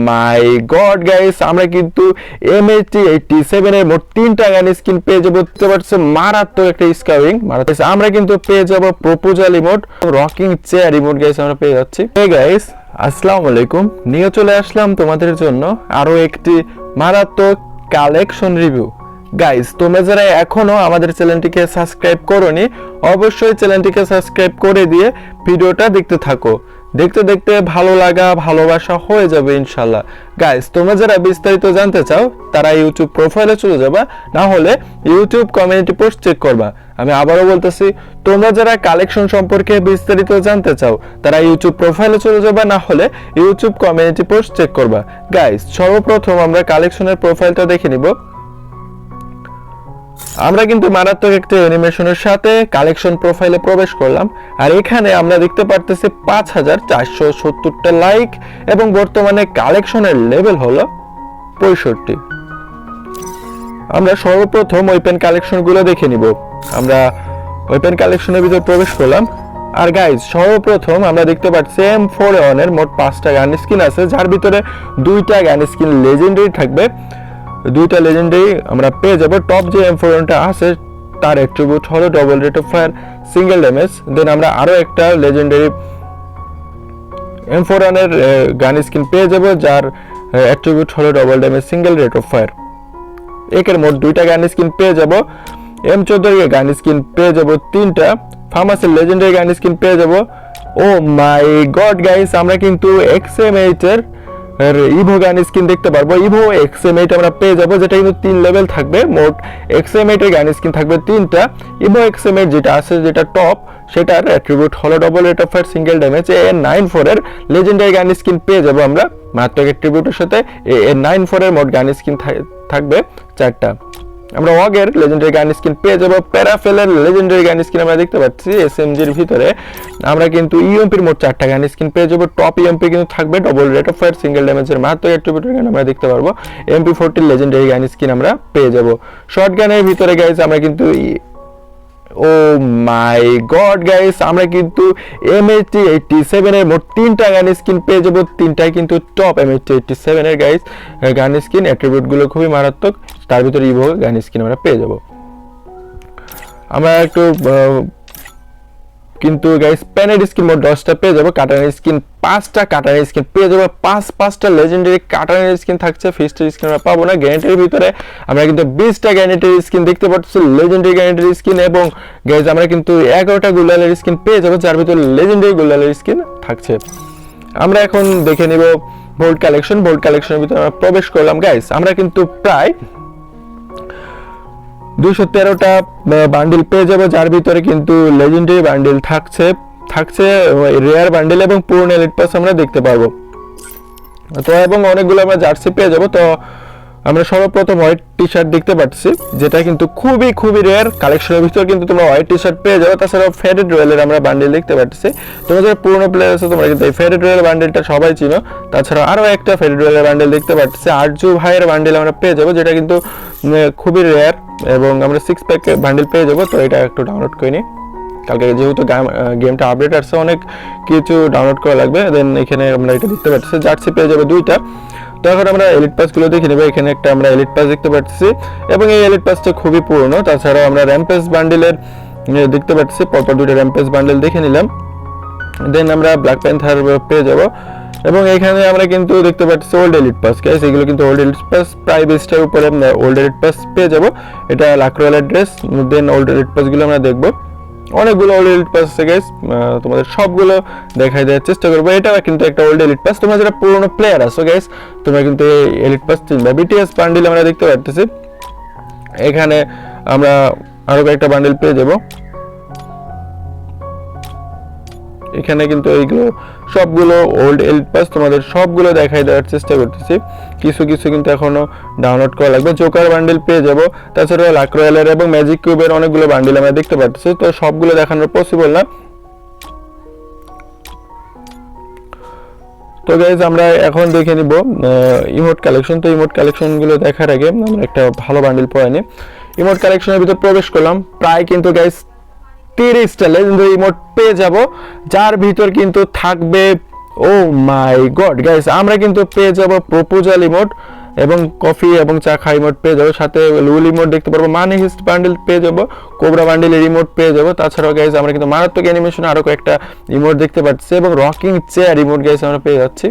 মাই god guys, আমরা কিন্তু MHT87 এর মোট 3টা গান স্কিন পেয়ে যাবো। বুঝতে পারছো মারাত্মক একটা স্কাউইং। আমরা কিন্তু পেয়ে যাবো proposal emote, rocking chair emote guys আমরা পেয়ে যাচ্ছি। হে গাইস, আসসালামু আলাইকুম, নিয়ে চলে আসলাম তোমাদের জন্য আরো একটি মারাত্মক কালেকশন রিভিউ। গাইস, তোমরা যারা এখনো আমাদের চ্যানেলটিকে সাবস্ক্রাইব করোনি, অবশ্যই চ্যানেলটিকে সাবস্ক্রাইব করে দিয়ে ভিডিওটা দেখতে থাকো। দেখতে দেখতে ভালো লাগা ভালোবাসা হয়ে যাবে ইনশাল্লাহ। গাইস, তোমরা যারা বিস্তারিত জানতে চাও তারা ইউটিউব প্রোফাইলে চলে যাবা, না হলে ইউটিউব কমিউনিটি পোস্ট চেক করবা। আমি আবারও বলতেছি, তোমরা যারা কালেকশন সম্পর্কে বিস্তারিত জানতে চাও তারা ইউটিউব প্রোফাইলে চলে যাবা, না হলে ইউটিউব কমিউনিটি পোস্ট চেক করবা। গাইস, সর্বপ্রথম আমরা কালেকশনের প্রোফাইলটা দেখে নিব। আমরা কিন্তু মারাত্মক একটা অ্যানিমেশনের সাথে কালেকশন প্রোফাইলে প্রবেশ করলাম, আর এখানে আমরা দেখতে পারতেছি 5470টা লাইক এবং বর্তমানে কালেকশনের লেভেল হলো 65। আমরা সর্বপ্রথম ওয়েপেন কালেকশনগুলো দেখে নিব। আমরা ওয়েপেন কালেকশনের ভিতরে প্রবেশ করলাম, আর গাইজ সর্বপ্রথম আমরা দেখতে পাচ্ছি M4A1 এর মোট 5টা গান স্কিন আছে, যার ভিতরে 2টা গান স্কিন লেজেন্ডারি থাকবে। 2টা লেজেন্ডারি আমরা পেয়ে যাব। টপ যে M4A1টা আছে তার অ্যাট্রিবিউট হলো double rate of fire, single damage. Then আমরা আরো একটা লেজেন্ডারি M4A1 এর গান স্কিন পেয়ে যাব, যার অ্যাট্রিবিউট হলো double damage, single rate of fire. একের মোট 2টা গান স্কিন পেয়ে যাব। M14 এর গান স্কিন পেয়ে যাব 3টা। ফার্মাসির লেজেন্ডারি গান স্কিন পেয়ে যাব। ও মাই গড গাইস, আমরা কিন্তু XM8 এর ইভো গান স্কিন দেখতে পারবো। ইভো XM8 আমরা পেয়ে যাবো, যেটা কিন্তু 3 লেভেল থাকবে। মোট XM8 এর গান স্কিন থাকবে 3টা। ইভো XM8 যেটা আছে, যেটা টপ, সেটার অ্যাট্রিবিউট হলো double rate of fire, single damage. AN94 এর লেজেন্ডারি গান স্কিন পেয়ে যাবো আমরা মাত্র অ্যাট্রিবিউটের সাথে। AN94 এর মোট গান স্কিন থাকবে 4টা। আমরা ওয়াগের লেজেন্ডারি গান স্কিন পেয়ে যাবো। প্যারাফেলের লেজেন্ডারি গান স্কিন আমরা দেখতে পাচ্ছি SMGর ভিতরে। আমরা কিন্তু ইএমপির মোট 4টা গান স্কিন পেয়ে যাবো। টপ ইএমপি কিন্তু থাকবে double rate of fire, single ড্যামেজের মাত্র অ্যাট্রিবিউটের গান আমরা দেখতে পারবো। MP40 লেজেন্ডারি গান স্কিন আমরা পেয়ে যাবো। শর্ট গানের ভিতরে গাইস আমরা কিন্তু ও মাই গড গাইস, আমরা কিন্তু MHT87 এর মোট 3টা গান স্কিন পেয়ে যাবো। 3টাই কিন্তু টপ MHT87 এর গাইস গান স্কিন। অ্যাট্রিবিউট গুলো খুবই মারাত্মক, তার ভিতরে ইভো গান স্কিন আমরা পেয়ে যাবো। আমরা একটু কিন্তু গাইস প্যানেড স্কিন মোট 10টা পেয়ে যাবো। কাটানের স্কিন 5টা কাটানের স্কিন পেয়ে যাবো। 5টা লেজেন্ডারি কাটানের স্কিন থাকছে। ফিস্টের স্কিন আমরা পাবো না। গ্যানেটের ভিতরে আমরা কিন্তু 20টা গ্যানেটের স্কিন দেখতে পাচ্ছি, লেজেন্ডারি গ্যানেটের স্কিন। এবং গাইস আমরা কিন্তু 11টা গুলালের স্কিন পেয়ে যাবো, যার ভিতরে লেজেন্ডারি গুলালের স্কিন থাকছে। আমরা এখন দেখে নিব বোল্ড কালেকশন। বোল্ড কালেকশনের ভিতরে আমরা প্রবেশ করলাম। গাইস, আমরা কিন্তু প্রায় 213টা বান্ডিল পেয়ে যাবো, যার ভিতরে কিন্তু লেজেন্ডারি বান্ডিল থাকছে রেয়ার বান্ডিল এবং পুরনো এলিট পাস আমরা দেখতে পারবো। তো এবং অনেকগুলো আমরা জার্সি পেয়ে যাবো। তো আমরা সর্বপ্রথম হোয়াইট টি শার্ট দেখতে পাচ্ছি, যেটা কিন্তু খুবই রেয়ার। কালেকশনের ভিতরে কিন্তু তোমরা হোয়াইট টি শার্ট পেয়ে যাবো। তাছাড়াও ফেডেড রয়্যালের আমরা বান্ডিল দেখতে পাচ্ছি। তোমরা যারা পুরনো প্লেয়ার আছে তোমরা কিন্তু এই ফেডেড রয়্যাল বান্ডিলটা সবাই চিনো। তাছাড়া আরো একটা ফেডেড রয়্যালের বান্ডিল দেখতে পাচ্ছি, আরজু ভাইয়ের বান্ডিল আমরা পেয়ে যাবো, যেটা কিন্তু খুবই রেয়ার। এবং আমরা 6 প্যাক বান্ডিল পেয়ে যাবো। তো এটা একটু ডাউনলোড করে নিই, কালকে যেহেতু গেমটা আপডেট আসছে অনেক কিছু ডাউনলোড করা লাগবে। দেন এখানে আমরা এটা দেখতে পাচ্ছি, জার্সি পেয়ে যাবো 2টা। তো এখন আমরা এলিট পাসগুলো দেখে নেব। এখানে একটা আমরা এলিট পাস দেখতে পাচ্ছি এবং এই এলিট পাসটা খুবই পুরনো। তাছাড়াও আমরা র্যাম্পেজ বান্ডিলের দেখতে পাচ্ছি, পরপর 2টা র্যাম্পেজ বান্ডিল দেখে নিলাম। দেন আমরা ব্ল্যাক প্যান্থার পেয়ে যাব। এবং এখানে আমরা কিন্তু দেখতে পাচ্ছি ওল্ড এলিট পাস। গাইস, এগুলো কিন্তু ওল্ড এলিট পাস, প্রায় 20টার উপরে ওল্ড এলিট পাস পেয়ে যাব। এটা লাক্রোয়ালের ড্রেস। দেন ওল্ড এলিট পাসগুলো আমরা দেখবো। অনেকগুলো ওল্ড এলিট পাস আছে গাইস, তোমাদের সবগুলো দেখাই দেওয়ার চেষ্টা করবো। এটাও কিন্তু একটা ওল্ড এলিট পাস। তোমরা যারা পুরনো প্লেয়ার আছো গাইস, তোমরা কিন্তু এই এলিট পাস চিনবা। BTS বান্ডিল আমরা দেখতে পাচ্ছি। এখানে আমরা আরো কয়েকটা বান্ডিল পেয়ে যাব। এখানে কিন্তু এইগুলো সবগুলো ওল্ড এলিট পাস, তোমাদের সবগুলো দেখাই দেওয়ার চেষ্টা করতেছি। কিছু কিন্তু এখনো ডাউনলোড করা লাগবে। জোকার বান্ডিল পেয়ে যাব। তাছাড়া লাক রয়্যালের এবং ম্যাজিক কিউবের অনেকগুলো বান্ডিল আমরা দেখতে পাচ্ছি। তো সবগুলো দেখানো পসিবল না। তো গাইজ আমরা এখন দেখে নিব ইমোট কালেকশন। তো ইমোট কালেকশন গুলো দেখার আগে আমরা একটা ভালো বান্ডিল পরে নিই। ইমোট কালেকশনের ভিতর প্রবেশ করলাম। প্রায় কিন্তু গাইজ 30টা লেজেন্ডারি ইমোট পেয়ে যাব, যার ভিতর কিন্তু থাকবে ও মাই গড গাইস, আমরা কিন্তু পেয়ে যাব প্রপোজাল ইমোট এবং কফি এবং চা খা ইমোট পেয়ে যাবো, সাথে লুল ইমোট দেখতে পারবো, মানি হিস্ট বান্ডেল পেয়ে যাবো, কোবরা বান্ডেলের ইমোট পেয়ে যাবো। তাছাড়াও গাইস আমরা কিন্তু মারাত্মক অ্যানিমেশন আরো কয়েকটা ইমোট দেখতে পাচ্ছি এবং রকিং চেয়ার ইমোট গাইস আমরা পেয়ে যাচ্ছি।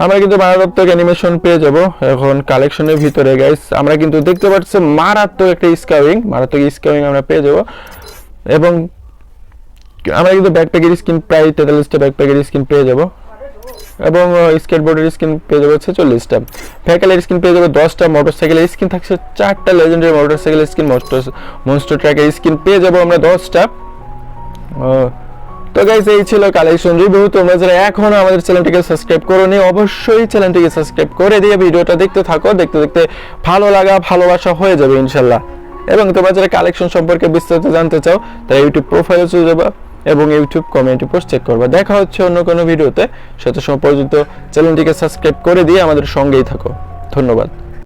আমরা কিন্তু মারাত্মক অ্যানিমেশন পেয়ে যাব এখন কালেকশনের ভিতরে গাইস। আমরা কিন্তু দেখতে পাচ্ছি মারাত্মক একটা মারাত্মক স্কাউইং আমরা পেয়ে যাব এবং আমরা কিন্তু ব্যাকপ্যাকের স্কিন প্রায় 43টা ব্যাকপ্যাকের স্কিন পেয়ে যাব এবং স্কেটবোর্ডের স্কিন পেয়ে যাবো 46টা, ভেহিকলের স্কিন পেয়ে যাবো 10টা, মোটরসাইকেলের স্কিন থাকছে 4টা, লেজেন্ডারি মোটরসাইকেলের স্কিন, মনস্টার ট্রাকের স্কিন পেয়ে যাবো আমরা 10টা। তো গাইস এই ছিল কালেকশন রিভিউ। তোমরা যারা এখনো আমাদের চ্যানেলটিকে সাবস্ক্রাইব করোনি অবশ্যই চ্যানেলটিকে সাবস্ক্রাইব করে দিয়ে ভিডিওটা দেখতে থাকো, দেখতে দেখতে ভালো লাগা ভালোবাসা হয়ে যাবে ইনশাল্লাহ। এবং তোমরা যারা কালেকশন সম্পর্কে বিস্তারিত জানতে চাও তারা ইউটিউব প্রোফাইলে চলে যাবা এবং ইউটিউব কমিউনিটি পোস্ট চেক করবা। দেখা হচ্ছে অন্য কোনো ভিডিওতে, সেটা সময় পর্যন্ত চ্যানেলটিকে সাবস্ক্রাইব করে দিয়ে আমাদের সঙ্গেই থাকো। ধন্যবাদ।